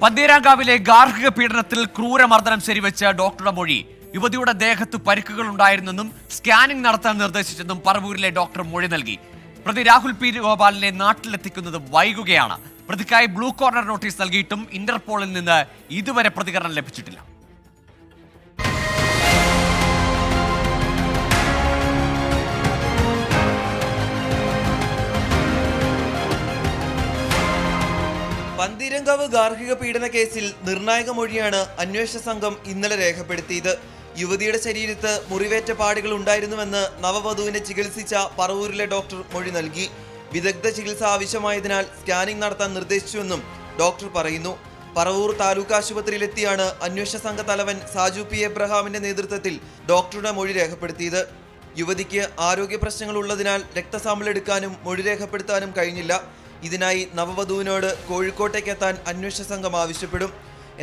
പന്തീരാങ്കാവിലെ ഗാർഹിക പീഡനത്തിൽ ക്രൂരമർദ്ദനം ശരിവെച്ച ഡോക്ടറുടെ മൊഴി. യുവതിയുടെ ദേഹത്ത് പരിക്കുകൾ ഉണ്ടായിരുന്നെന്നും സ്കാനിംഗ് നടത്താൻ നിർദ്ദേശിച്ചെന്നും പറവൂരിലെ ഡോക്ടർ മൊഴി നൽകി. പ്രതി രാഹുൽ പി ഗോപാലിനെ നാട്ടിലെത്തിക്കുന്നത് വൈകുകയാണ്. പ്രതിക്കായി ബ്ലൂ കോർണർ നോട്ടീസ് നൽകിയിട്ടും ഇന്റർപോളിൽ നിന്ന് ഇതുവരെ പ്രതികരണം ലഭിച്ചിട്ടില്ല. പന്തീരങ്കാവ് ഗാർഹിക പീഡന കേസിൽ നിർണായക മൊഴിയാണ് അന്വേഷണ സംഘം ഇന്നലെ രേഖപ്പെടുത്തിയത്. യുവതിയുടെ ശരീരത്ത് മുറിവേറ്റ പാടുകൾ ഉണ്ടായിരുന്നുവെന്ന് നവവധുവിനെ ചികിത്സിച്ച പറവൂരിലെ ഡോക്ടർ മൊഴി നൽകി. വിദഗ്ധ ചികിത്സ ആവശ്യമായതിനാൽ സ്കാനിംഗ് നടത്താൻ നിർദ്ദേശിച്ചുവെന്നും ഡോക്ടർ പറയുന്നു. പറവൂർ താലൂക്ക് ആശുപത്രിയിലെത്തിയാണ് അന്വേഷണ സംഘ തലവൻ സാജു പി എബ്രഹാമിന്റെ നേതൃത്വത്തിൽ ഡോക്ടറുടെ മൊഴി രേഖപ്പെടുത്തിയത്. യുവതിക്ക് ആരോഗ്യ പ്രശ്നങ്ങൾ ഉള്ളതിനാൽ രക്തസാമ്പിൾ എടുക്കാനും മൊഴി രേഖപ്പെടുത്താനും കഴിഞ്ഞില്ല. ഇതിനായി നവവധുവിനോട് കോഴിക്കോട്ടേക്ക് എത്താൻ അന്വേഷണ സംഘം ആവശ്യപ്പെടും.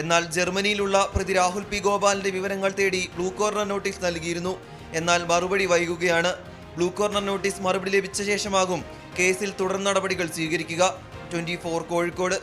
എന്നാൽ ജർമ്മനിയിലുള്ള പ്രതി രാഹുൽ പി ഗോപാലിന്റെ വിവരങ്ങൾ തേടി ബ്ലൂ കോർണർ നോട്ടീസ് നൽകിയിരുന്നു. എന്നാൽ മറുപടി വൈകുകയാണ്. ബ്ലൂ കോർണർ നോട്ടീസ് മറുപടി ലഭിച്ച ശേഷമാകും കേസിൽ തുടർ നടപടികൾ സ്വീകരിക്കുക. 24 കോഴിക്കോട്.